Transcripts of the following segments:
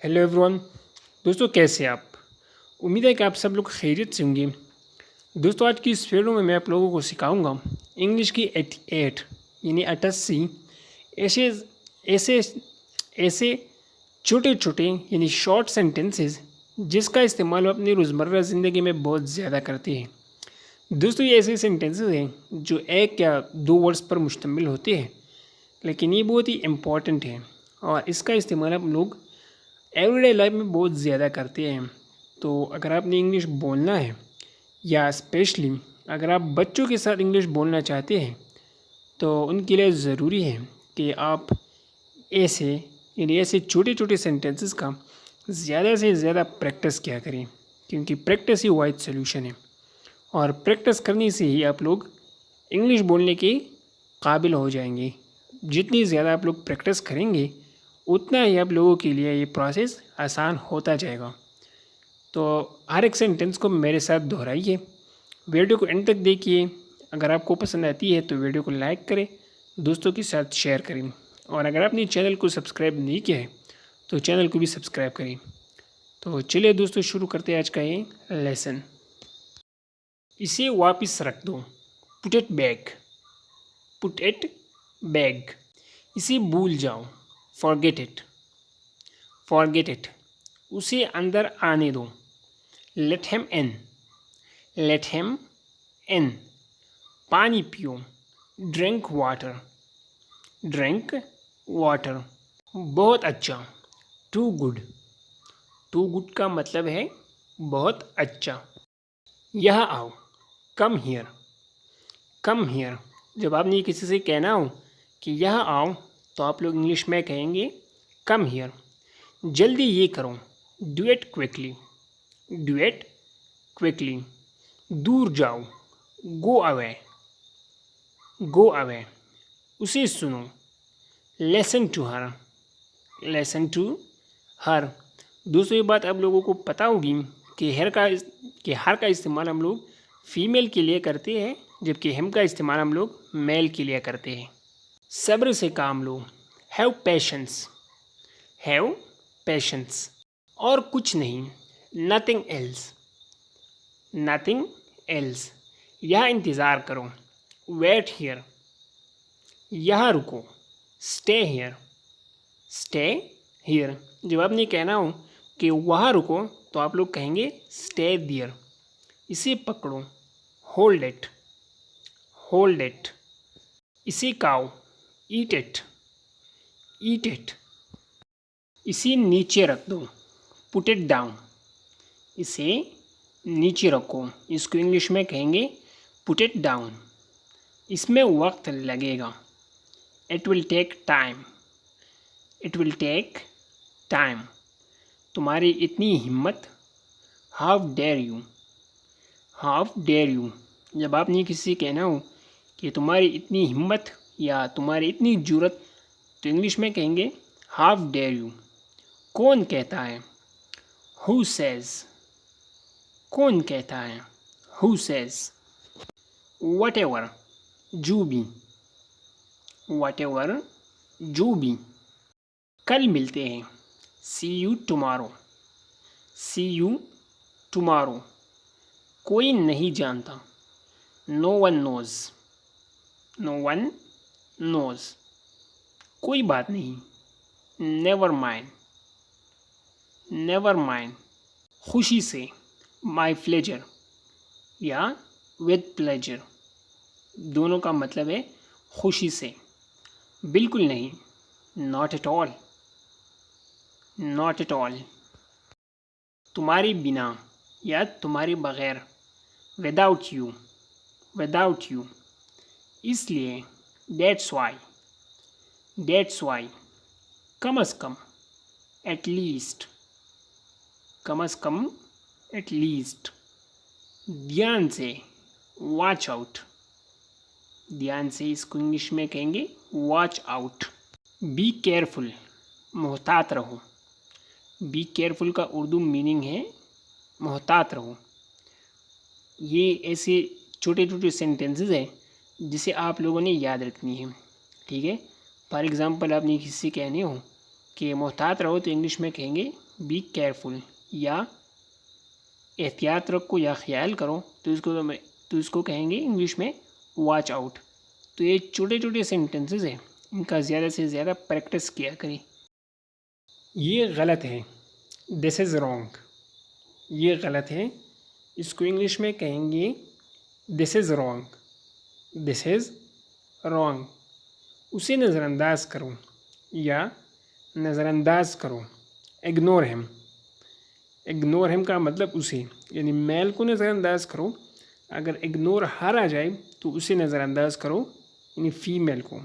Hello everyone. दोस्तों कैसे हैं आप? उम्मीद है कि आप सब लोग खैरियत से होंगे। दोस्तों आज की इस वीडियो में मैं आप लोगों को सिखाऊंगा इंग्लिश की 88 यानी 88 ऐसे ऐसे ऐसे छोटे छोटे यानी शॉर्ट सेंटेंसेस जिसका इस्तेमाल हम अपनी रोज़मर्रा ज़िंदगी में बहुत ज़्यादा करते हैं। दोस्तों ये ऐसे सेंटेंसेस हैं जो एक या दो वर्ड्स पर मुश्तमिल होते हैं, लेकिन ये बहुत ही इम्पॉर्टेंट है और इसका इस्तेमाल हम लोग एवरीडे लाइफ में बहुत ज़्यादा करते हैं। तो अगर आपने इंग्लिश बोलना है या स्पेशली अगर आप बच्चों के साथ इंग्लिश बोलना चाहते हैं तो उनके लिए ज़रूरी है कि आप ऐसे यानी ऐसे छोटे छोटे सेंटेंसेस का ज़्यादा से ज़्यादा प्रैक्टिस किया करें, क्योंकि प्रैक्टिस ही वाइज सोल्यूशन है और प्रैक्टिस करने से ही आप लोग इंग्लिश बोलने के काबिल हो जाएंगे। जितनी ज़्यादा आप लोग प्रैक्टिस करेंगे उतना ही आप लोगों के लिए ये प्रोसेस आसान होता जाएगा। तो हर एक सेंटेंस को मेरे साथ दोहराइए, वीडियो को एंड तक देखिए। अगर आपको पसंद आती है तो वीडियो को लाइक करें, दोस्तों के साथ शेयर करें और अगर आपने चैनल को सब्सक्राइब नहीं किया है तो चैनल को भी सब्सक्राइब करें। तो चलिए दोस्तों शुरू करते हैं आज का ये लेसन। इसे वापस रख दो, put it back, put it bag. इसे भूल जाओ, फॉरगेट इट, फॉरगेट इट। उसे अंदर आने दो, let him in, let him in. पानी पियो, ड्रिंक वाटर, ड्रिंक वाटर। बहुत अच्छा, टू गुड, टू गुड का मतलब है बहुत अच्छा। यहाँ आओ, कम हियर, कम हियर। जब आपने किसी से कहना हो कि यहाँ आओ तो आप लोग इंग्लिश में कहेंगे कम हियर। जल्दी ये करो, do it quickly, do it quickly. दूर जाओ, गो अवे, गो अवे। उसे सुनो, listen to her, listen to her. दोस्तों ये बात आप लोगों को पता होगी कि हर का इस्तेमाल हम लोग फीमेल के लिए करते हैं, जबकि हिम का इस्तेमाल हम लोग मेल के लिए करते हैं। सब्र से काम लो, हैव पेशेंस, हैव पेशेंस। और कुछ नहीं, नथिंग एल्स, नथिंग एल्स। यहाँ इंतज़ार करो, वेट हियर। यहाँ रुको, स्टे हियर, स्टे हियर। जब आपने कहना हो कि वहाँ रुको तो आप लोग कहेंगे स्टे दियर। इसे पकड़ो, होल्ड इट, होल्ड इट। इसे खाओ, ईट इट, ईट इट। इसे नीचे रख दो, पुट इट डाउन। इसे नीचे रखो, इसको इंग्लिश में कहेंगे पुट इट डाउन। इसमें वक्त लगेगा, it will take time, it will take time. तुम्हारी इतनी हिम्मत, how dare you, how dare you. जब आपने किसी से कहना हो कि तुम्हारी इतनी हिम्मत या तुम्हारी इतनी जुर्रत तो इंग्लिश में कहेंगे हाउ डेयर यू। कौन कहता है, हु सेज, कौन कहता है, हु सेज। वट एवर, जो भी, वट एवर, जो भी। कल मिलते हैं, see you tomorrow, see you tomorrow. कोई नहीं जानता, no one knows, no one knows. कोई बात नहीं, नेवर माइंड, नेवर माइंड। खुशी से, माई प्लेजर या विद प्लेजर। दोनों का मतलब है खुशी से। बिल्कुल नहीं, not at all, not at all. तुम्हारे बिना या तुम्हारे बगैर, विदाउट यू, विदाउट यू। इसलिए, that's why, that's why. Come as come, at least, come as come, at least. ध्यान से, वॉच आउट, ध्यान से इसको इंग्लिश में कहेंगे वॉच आउट। बी केयरफुल, मोहतात रहो। बी केयरफुल का उर्दू मीनिंग है मोहतात रहो। ये ऐसे छोटे छोटे सेंटेंसेस हैं जिसे आप लोगों ने याद रखनी है, ठीक है। फॉर एग्ज़ाम्पल आपने किसी से कहने हो कि मोहतात रहो तो इंग्लिश में कहेंगे बी केयरफुल, या एहतियात रखो या ख्याल करो तो इसको कहेंगे इंग्लिश में वॉच आउट। तो ये छोटे छोटे सेंटेंसेस हैं, इनका ज़्यादा से ज़्यादा प्रैक्टिस किया करें। ये गलत है, दिस इज़ रॉन्ग। ये गलत है, इसको इंग्लिश में कहेंगे this is wrong, this is wrong. उसे नज़रअंदाज करो या नज़रअंदाज करो, इग्नोर हिम। इग्नोर हिम का मतलब उसे, यानी मेल को नज़रअंदाज करो। अगर इग्नोर हर आ जाए तो उसे नज़रअंदाज करो, यानी फीमेल को।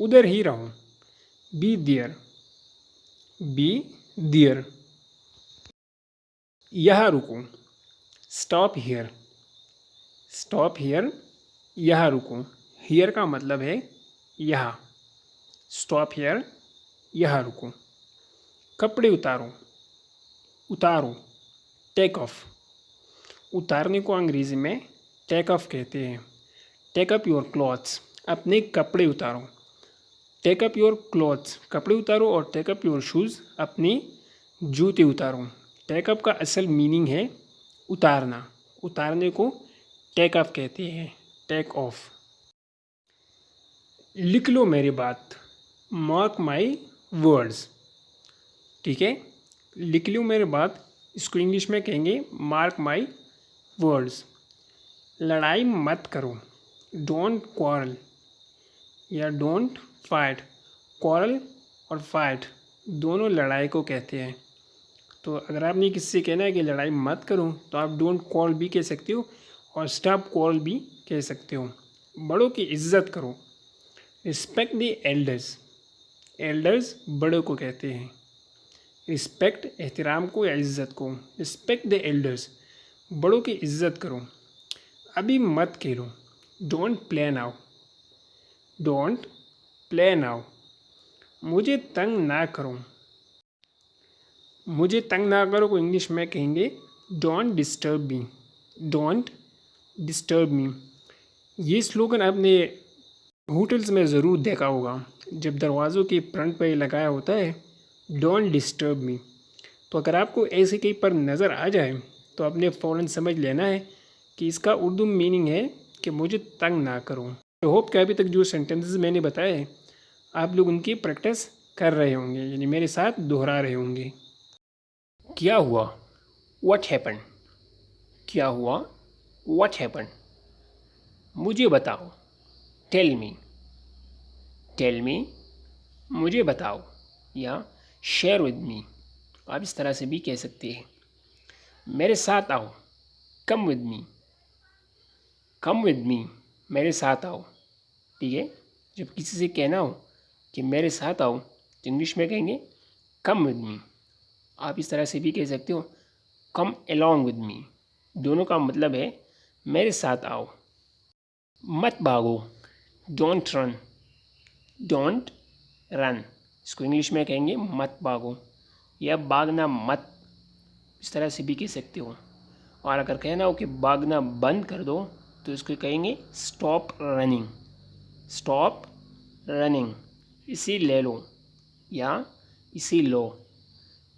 उधर ही रहो, बी देयर, बी देयर। यहाँ रुको, स्टॉप हियर, स्टॉप हियर। यहाँ रुको, हियर का मतलब है यहाँ, स्टॉप हियर, यहाँ रुको। कपड़े उतारो, उतारो, टेक ऑफ। उतारने को अंग्रेज़ी में टेक ऑफ कहते हैं। टेक अप योर क्लॉथ्स, अपने कपड़े उतारो। टेक अप योर क्लॉथ्स, कपड़े उतारो, और टेक अप योर शूज़, अपने जूते उतारो। टेक अप का असल मीनिंग है उतारना, उतारने को टेक ऑफ कहते हैं, टेक ऑफ। लिख लो मेरी बात, मार्क माई वर्ड्स। ठीक है, लिख लो मेरी बात, इसको इंग्लिश में कहेंगे मार्क माई वर्ड्स। लड़ाई मत करो, डोंट क्वारल या डोंट फाइट। क्वारल और फाइट दोनों लड़ाई को कहते हैं। तो अगर आपने किससे कहना है कि लड़ाई मत करो तो आप डोंट क्वारल भी कह सकते हो और स्टॉप क्वारल भी कह सकते हो। बड़ों की इज्जत करो, रिस्पेक्ट द एल्डर्स। एल्डर्स बड़ों को कहते हैं। रिस्पेक्ट एहतराम को या इज़्ज़त को, रिस्पेक्ट द एल्डर्स, बड़ों की इज़्ज़त करो। अभी मत खेलो, don't play now, don't play now. मुझे तंग ना करो, मुझे तंग ना करो को इंग्लिश में कहेंगे don't disturb me, don't disturb me. ये स्लोगन आपने होटल्स में ज़रूर देखा होगा, जब दरवाज़ों के फ्रंट पर लगाया होता है डोंट डिस्टर्ब मी। तो अगर आपको ऐसे कहीं पर नज़र आ जाए तो आपने फ़ौरन समझ लेना है कि इसका उर्दू मीनिंग है कि मुझे तंग ना करो। आई होप कि अभी तक जो सेंटेंसेस मैंने बताए आप लोग उनकी प्रैक्टिस कर रहे होंगे, यानी मेरे साथ दोहरा रहे होंगे। क्या हुआ, व्हाट हैपन। क्या हुआ, व्हाट हैपन। मुझे बताओ, टेल मी, टेल मी, मुझे बताओ, या शेयर विद मी, आप इस तरह से भी कह सकते हैं। मेरे साथ आओ, come with me, come with me, मेरे साथ आओ। ठीक है, जब किसी से कहना हो कि मेरे साथ आओ तो इंग्लिश में कहेंगे कम विद मी। आप इस तरह से भी कह सकते हो कम अलोंग विद मी, दोनों का मतलब है मेरे साथ आओ। मत भागो, डोंट रन, डोंट रन, इसको इंग्लिश में कहेंगे मत भागो या भागना मत, इस तरह से भी कह सकते हो। और अगर कहना हो कि भागना बंद कर दो तो इसको कहेंगे स्टॉप रनिंग, स्टॉप रनिंग। इसी ले लो या इसी लो,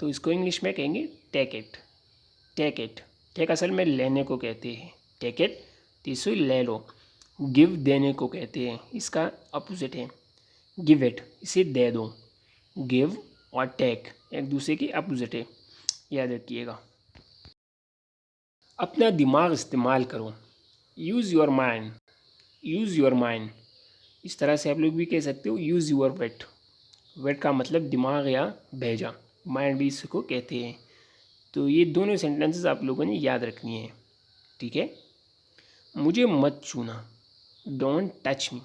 तो इसको इंग्लिश में कहेंगे take it, take it. Take असल में लेने को कहते हैं, टेक इट तो इसे ले लो। गिव देने को कहते हैं, इसका अपोजिट है गिव इट, इसे दे दो। गिव और टेक एक दूसरे की अपोजिट है, याद रखिएगा। अपना दिमाग इस्तेमाल करो, use your mind, use your mind, इस तरह से आप लोग भी कह सकते हो यूज़ योर वेट। वेट का मतलब दिमाग या भेजा, माइंड भी इसको कहते हैं। तो ये दोनों सेंटेंसेस आप लोगों ने याद रखनी है। ठीक है, मुझे मत छूना, don't touch me,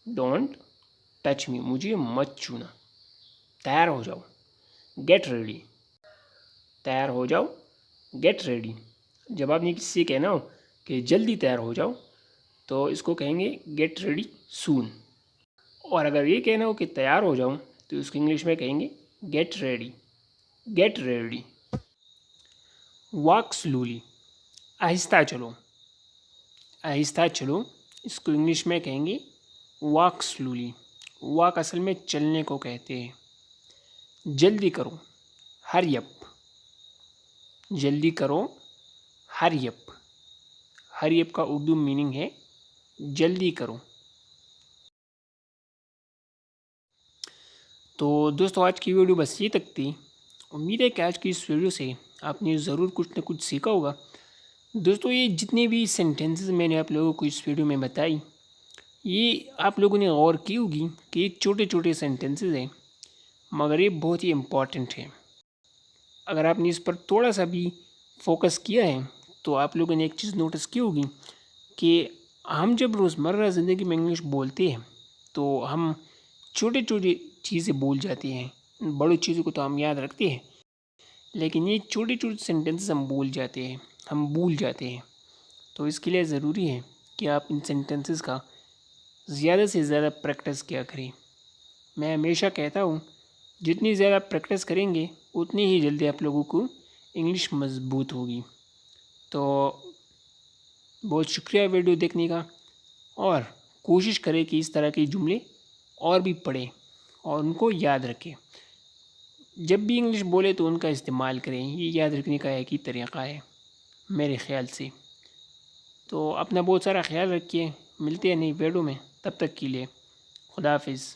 don't touch me, मुझे मत छूना। तैयार हो जाओ, गेट रेडी, तैयार हो जाओ, गेट रेडी। जब आपने किसी से कहना हो कि जल्दी तैयार हो जाओ तो इसको कहेंगे गेट रेडी सून। और अगर ये कहना हो कि तैयार हो जाओ तो इसको इंग्लिश में कहेंगे get ready, get ready. Walk slowly, आहिस्ता चलो, आहिस्ता चलो, इसको इंग्लिश में कहेंगे वॉक स्लोली। वॉक असल में चलने को कहते हैं, जल्दी करो, हरी अप। जल्दी करो, हरी अप। हरी अप का उर्दू मीनिंग है जल्दी करो। तो दोस्तों आज की वीडियो बस ये तक थी। उम्मीद है कि आज की इस वीडियो से आपने ज़रूर कुछ ना कुछ सीखा होगा। दोस्तों ये जितने भी सेंटेंसेस मैंने आप लोगों को इस वीडियो में बताई, ये आप लोगों ने गौर की होगी कि एक छोटे छोटे सेंटेंसेस हैं, मगर ये बहुत ही इम्पॉर्टेंट है। अगर आपने इस पर थोड़ा सा भी फोकस किया है तो आप लोगों ने एक चीज़ नोटिस की होगी कि हम जब रोज़मर्रा ज़िंदगी में इंग्लिश बोलते हैं तो हम छोटे छोटे चीज़ें भूल जाते हैं। बड़ी चीज़ों को तो हम याद रखते हैं, लेकिन ये छोटे छोटे सेंटेंसेस हम भूल जाते हैं, हम भूल जाते हैं। तो इसके लिए ज़रूरी है कि आप इन सेंटेंसेस का ज़्यादा से ज़्यादा प्रैक्टिस किया करें। मैं हमेशा कहता हूँ जितनी ज़्यादा प्रैक्टिस करेंगे उतनी ही जल्दी आप लोगों को इंग्लिश मजबूत होगी। तो बहुत शुक्रिया वीडियो देखने का, और कोशिश करें कि इस तरह के जुमले और भी पढ़ें और उनको याद रखें। जब भी इंग्लिश बोले तो उनका इस्तेमाल करें, ये याद रखने का एक ही तरीक़ा है मेरे ख़्याल से। तो अपना बहुत सारा ख्याल रखिए, मिलते हैं नई वीडियो में, तब तक के लिए खुदा हाफिज़।